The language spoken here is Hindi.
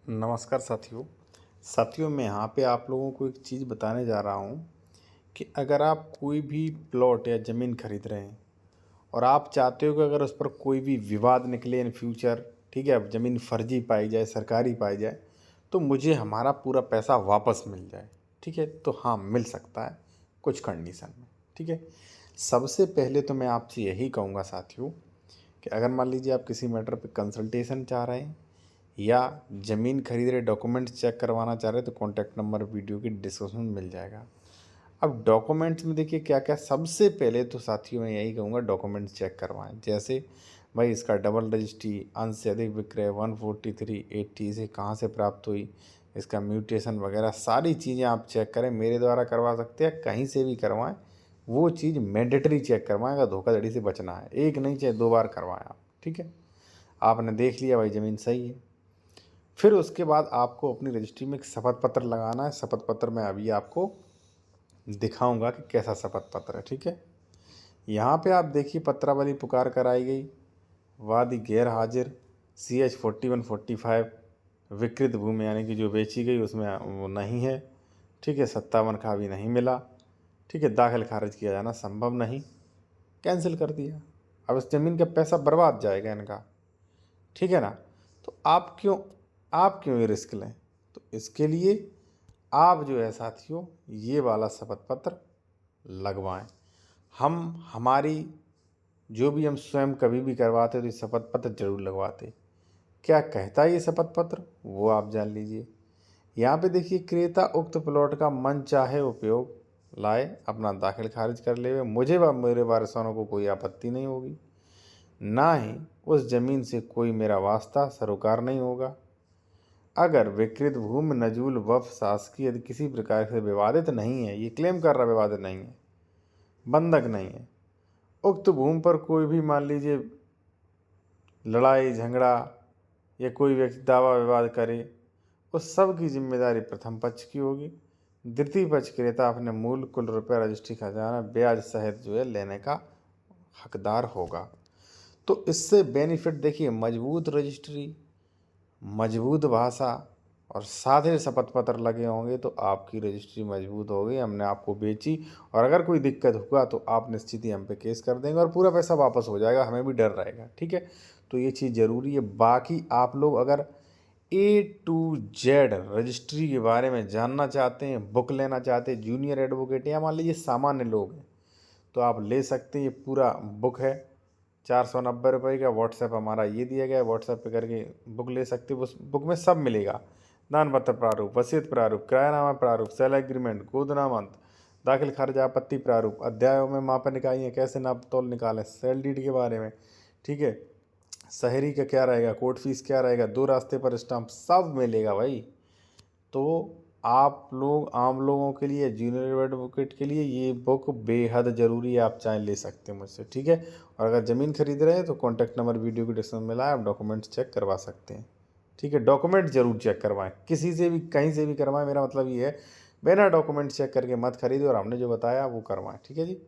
नमस्कार साथियों मैं यहाँ पे आप लोगों को एक चीज़ बताने जा रहा हूँ कि अगर आप कोई भी प्लॉट या ज़मीन खरीद रहे हैं और आप चाहते हो कि अगर उस पर कोई भी विवाद निकले इन फ्यूचर, ठीक है, अब ज़मीन फर्जी पाई जाए, सरकारी पाई जाए, तो मुझे हमारा पूरा पैसा वापस मिल जाए, ठीक है। तो हाँ, मिल सकता है कुछ कंडीशन में, ठीक है। सबसे पहले तो मैं आपसे यही कहूँगा साथियों कि अगर मान लीजिए आप किसी मैटर पे कंसल्टेशन चाह रहे हैं या ज़मीन खरीद रहे, डॉक्यूमेंट्स चेक करवाना चाह रहे हैं, तो कॉन्टैक्ट नंबर वीडियो की डिस्क्रिप्शन में मिल जाएगा। अब डॉक्यूमेंट्स में देखिए क्या क्या, सबसे पहले तो साथियों मैं यही कहूँगा डॉक्यूमेंट्स चेक करवाएं। जैसे भाई इसका डबल रजिस्ट्री, अंश से अधिक विक्रय, 143, 80 से कहाँ से प्राप्त हुई, इसका म्यूटेशन वगैरह सारी चीज़ें आप चेक करें। मेरे द्वारा करवा सकते हैं, कहीं से भी करवाएं, वो चीज़ मैंडेटरी चेक करवाएं। अगर धोखाधड़ी से बचना है, एक नहीं चाहे 2 बार करवाएं आप, ठीक है। आपने देख लिया भाई ज़मीन सही है, फिर उसके बाद आपको अपनी रजिस्ट्री में एक शपथ पत्र लगाना है। शपथ पत्र मैं अभी आपको दिखाऊंगा कि कैसा शपथ पत्र है, ठीक है। यहाँ पे आप देखिए पत्रावली पुकार कराई गई, वादी गैर हाजिर, CH 4145 विकृत भूमि यानी कि जो बेची गई उसमें वो नहीं है, ठीक है। 57 का भी नहीं मिला, ठीक है। दाखिल खारिज किया जाना संभव नहीं, कैंसिल कर दिया। अब इस ज़मीन का पैसा बर्बाद जाएगा इनका, ठीक है ना। तो आप क्यों ये रिस्क लें। तो इसके लिए आप जो है साथियों ये वाला शपथ पत्र लगवाएं। हम हमारी जो भी हम स्वयं कभी भी करवाते तो ये शपथ पत्र जरूर लगवाते। क्या कहता है ये शपथ पत्र वो आप जान लीजिए। यहाँ पे देखिए, क्रेता उक्त प्लॉट का मन चाहे उपयोग लाए, अपना दाखिल खारिज कर ले, मुझे व मेरे वारिसों को कोई आपत्ति नहीं होगी, ना ही उस जमीन से कोई मेरा वास्ता सरोकार नहीं होगा। अगर विकृत भूमि नजूल वफ शासकीय यदि किसी प्रकार से विवादित नहीं है, ये क्लेम कर रहा विवादित नहीं है, बंधक नहीं है, उक्त भूमि पर कोई भी मान लीजिए लड़ाई झगड़ा या कोई व्यक्ति दावा विवाद करे, उस सब की जिम्मेदारी प्रथम पक्ष की होगी। द्वितीय पक्ष क्रेता अपने मूल कुल रुपया रजिस्ट्री खजाना ब्याज सहित जो है लेने का हकदार होगा। तो इससे बेनिफिट देखिए, मजबूत रजिस्ट्री, मजबूत भाषा और साथ ही शपथ पत्र लगे होंगे तो आपकी रजिस्ट्री मजबूत होगी। हमने आपको बेची और अगर कोई दिक्कत हुआ तो आप निश्चित ही हम पे केस कर देंगे और पूरा पैसा वापस हो जाएगा, हमें भी डर रहेगा, ठीक है। तो ये चीज़ ज़रूरी है। बाकी आप लोग अगर A to Z रजिस्ट्री के बारे में जानना चाहते हैं, बुक लेना चाहते हैं, जूनियर एडवोकेट या मान लीजिए सामान्य लोग हैं, तो आप ले सकते हैं। ये पूरा बुक है, 490 रुपये का। व्हाट्सएप हमारा ये दिया गया है, व्हाट्सएप पे करके बुक ले सकते हो। उस बुक में सब मिलेगा, दान पत्र प्रारूप, वसीयत प्रारूप, किरायानामा प्रारूप, सेल एग्रीमेंट, गोदनामंत, दाखिल खारिज आपत्ति प्रारूप, अध्यायों में मापन इकाइयाँ कैसे नाप तोल निकालें, सेल डीड के बारे में, ठीक है। शहरी का क्या रहेगा, कोर्ट फीस क्या रहेगा, 2 रास्ते पर स्टाम्प, सब मिलेगा भाई। तो आप लोग आम लोगों के लिए, जूनियर एडवोकेट के लिए ये बुक बेहद ज़रूरी है। आप चाहे ले सकते हैं मुझसे, ठीक है। और अगर ज़मीन खरीद रहे हैं तो कॉन्टैक्ट नंबर वीडियो की डिस्क्रिप्शन में लाए, आप डॉक्यूमेंट्स चेक करवा सकते हैं, ठीक है। डॉक्यूमेंट जरूर चेक करवाएं, किसी से भी कहीं से भी करवाएं। मेरा मतलब ये है बिना डॉक्यूमेंट चेक करके मत खरीदो और हमने जो बताया वो करवाएं, ठीक है जी।